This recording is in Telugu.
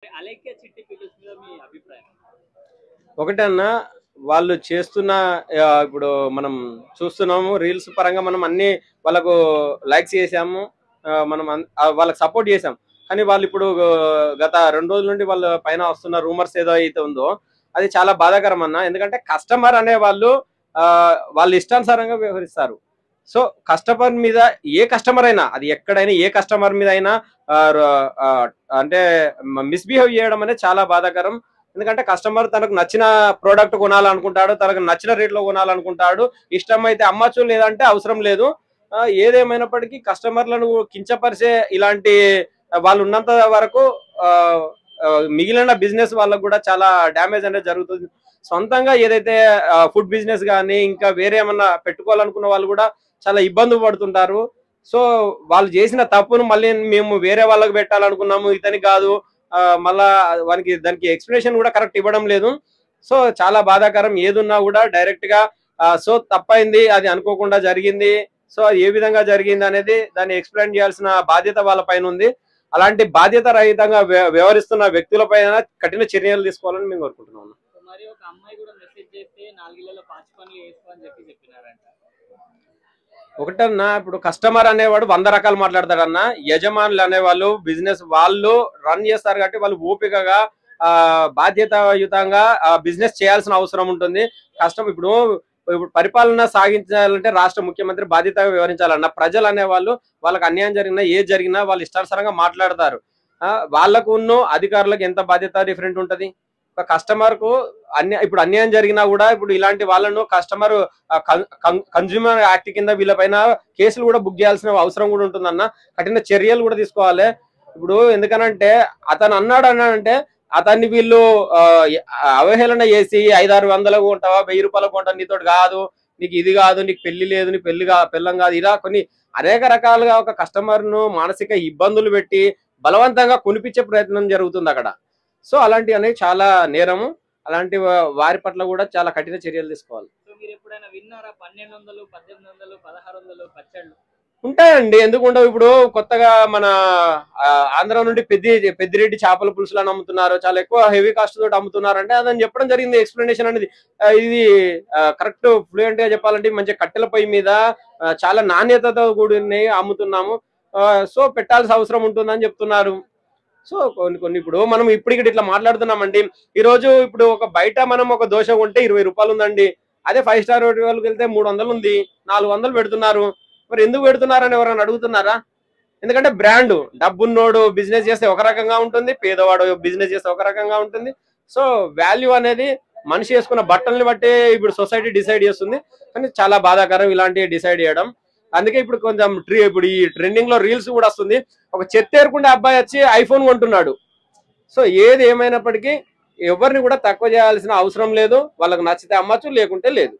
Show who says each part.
Speaker 1: అలేఖ్య చిట్టి పికిల్స్ మీద మీ అభిప్రాయం?
Speaker 2: ఒకటన్నా వాళ్ళు చేస్తున్న ఇప్పుడు మనం చూస్తున్నాము రీల్స్ పరంగా మనం అన్ని వాళ్ళకు లైక్స్ చేసాము. మనం వాళ్ళకి సపోర్ట్ చేసాం. కానీ వాళ్ళు ఇప్పుడు గత 2 రోజుల నుండి వాళ్ళ పైన వస్తున్న రూమర్స్ ఏదో అయితే ఉందో అది చాలా బాధాకరం అన్న. ఎందుకంటే కస్టమర్ అనే వాళ్ళు వాళ్ళ ఇష్టానుసారంగా వ్యవహరిస్తారు. సో కస్టమర్ మీద ఏ కస్టమర్ అయినా అది ఎక్కడైనా ఏ కస్టమర్ మీద అయినా ఆ, ఆ, అంటే మిస్బిహేవ్ చేయడం అనేది చాలా బాధాకరం. ఎందుకంటే కస్టమర్ తనకు నచ్చిన ప్రోడక్ట్ కొనాలనుకుంటాడు, తనకు నచ్చిన రేట్లో కొనాలనుకుంటాడు. ఇష్టమైతే అమ్మచ్చు, లేదంటే అవసరం లేదు. ఏదేమైనప్పటికీ కస్టమర్లను కించపరిచే ఇలాంటి వాళ్ళు ఉన్నంత వరకు ఆ, మిగిలిన బిజినెస్ వాళ్ళకు కూడా చాలా డ్యామేజ్ అనేది జరుగుతుంది. సొంతంగా ఏదైతే ఫుడ్ బిజినెస్ కానీ ఇంకా వేరే ఏమన్నా పెట్టుకోవాలనుకున్న వాళ్ళు కూడా చాలా ఇబ్బంది పడుతుంటారు. సో వాళ్ళు చేసిన తప్పును మళ్ళీ మేము వేరే వాళ్ళకి పెట్టాలనుకున్నాము, ఇతనికి కాదు. మళ్ళా వానికి దానికి ఎక్స్ప్లెనేషన్ కూడా కరెక్ట్ ఇవ్వడం లేదు. సో చాలా బాధాకరం. ఏదున్నా కూడా డైరెక్ట్ గా సో తప్పైంది, అది అనుకోకుండా జరిగింది. సో అది ఏ విధంగా జరిగింది అనేది దాన్ని ఎక్స్ప్లెయిన్ చేయాల్సిన బాధ్యత వాళ్ళ పైన ఉంది. అలాంటి బాధ్యత రహితంగా వ్యవహరిస్తున్న వ్యక్తుల పైన కఠిన చర్యలు తీసుకోవాలని మేము కోరుకుంటున్నాము.
Speaker 1: మరి ఒక అమ్మాయి కూడా మెసేజ్ చేస్తే 4 ఇళ్లలో పాచి పనులు వేసుకో అని చెప్పినారంట.
Speaker 2: ఒకటన్నా ఇప్పుడు కస్టమర్ అనేవాడు 100 రకాలు మాట్లాడతాడన్నా. యజమానులు అనేవాళ్ళు బిజినెస్ వాళ్ళు రన్ చేస్తారు కాబట్టి వాళ్ళు ఓపికగా బాధ్యతాయుతంగా బిజినెస్ చేయాల్సిన అవసరం ఉంటుంది. ఇప్పుడు ఇప్పుడు పరిపాలన సాగించాలంటే రాష్ట్ర ముఖ్యమంత్రి బాధ్యతగా వివరించాలన్న. ప్రజలు అనేవాళ్ళు వాళ్ళకి అన్యాయం జరిగినా ఏది జరిగినా వాళ్ళు ఇష్టానుసారంగా మాట్లాడతారు. వాళ్ళకు అధికారులకు ఎంత బాధ్యత డిఫరెంట్ ఉంటది. ఒక కస్టమర్ కు ఇప్పుడు అన్యాయం జరిగినా కూడా ఇప్పుడు ఇలాంటి వాళ్ళను కస్టమర్ కన్జ్యూమర్ యాక్ట్ కింద వీళ్ళపైన కేసులు కూడా బుక్ చేయాల్సిన అవసరం కూడా ఉంటుందన్న. కఠిన చర్యలు కూడా తీసుకోవాలి. ఇప్పుడు ఎందుకనంటే అతను అన్నాడంటే అతన్ని వీళ్ళు అవహేళన చేసి 500-600 కొంటావా, 1000 రూపాయలకు కొంటా, నీతో కాదు, నీకు ఇది కాదు, నీకు పెళ్లి లేదు, నీ పెళ్ళం కాదు, ఇలా కొన్ని అనేక రకాలుగా ఒక కస్టమర్ ను మానసిక ఇబ్బందులు పెట్టి బలవంతంగా కొనిపించే ప్రయత్నం జరుగుతుంది అక్కడ. సో అలాంటి అనేవి చాలా నేరము. అలాంటి వారి పట్ల కూడా చాలా కఠిన చర్యలు తీసుకోవాలి.
Speaker 1: సో మీరు ఎప్పుడైనా విన్నారా 1200, 1800, 1600 పచ్చళ్ళు
Speaker 2: ఉంటాయండి, ఎందుకు ఉండవు? ఇప్పుడు కొత్తగా మన ఆంధ్ర నుండి పెద్దిరెడ్డి చేపల పులుసులను అమ్ముతున్నారు, చాలా ఎక్కువ హెవీ కాస్ట్ తోటి అమ్ముతున్నారు. అంటే అదని చెప్పడం జరిగింది. ఎక్స్ప్లెనేషన్ అనేది ఇది కరెక్ట్ ఫ్లూయెంట్ గా చెప్పాలంటే మంచి కట్టెల పొయ్యి మీద చాలా నాణ్యతతో కూడినవి అమ్ముతున్నాము. సో పెట్టాల్సిన అవసరం ఉంటుందని చెప్తున్నారు. సో కొన్ని ఇప్పుడు మనం ఇప్పుడు ఇట్లా మాట్లాడుతున్నామండి. ఈ రోజు ఇప్పుడు ఒక బయట మనం ఒక దోశ కొంటే 20 రూపాయలు ఉందండి. అదే 5 స్టార్ హోటల్కి వెళ్తే 300 ఉంది, 400 పెడుతున్నారు. మరి ఎందుకు పెడుతున్నారని ఎవరైనా అడుగుతున్నారా? ఎందుకంటే బ్రాండ్. డబ్బున్నోడు బిజినెస్ చేస్తే ఒక రకంగా ఉంటుంది, పేదవాడు బిజినెస్ చేస్తే ఒక రకంగా ఉంటుంది. సో వాల్యూ అనేది మనిషి వేసుకున్న బట్టల్ని బట్టే ఇప్పుడు సొసైటీ డిసైడ్ చేస్తుంది. కానీ చాలా బాధాకరం ఇలాంటివి డిసైడ్ చేయడం. అందుకే ఇప్పుడు కొంచెం ఇప్పుడు ఈ ట్రెండింగ్ లో రీల్స్ కూడా వస్తుంది. ఒక చెత్త ఏరుకుంటే అబ్బాయి వచ్చి ఐఫోన్ కొంటున్నాడు. సో ఏది ఏమైనప్పటికీ ఎవరిని కూడా తక్కువ చేయాల్సిన అవసరం లేదు. వాళ్ళకి నచ్చితే అమ్మచ్చు, లేకుంటే లేదు.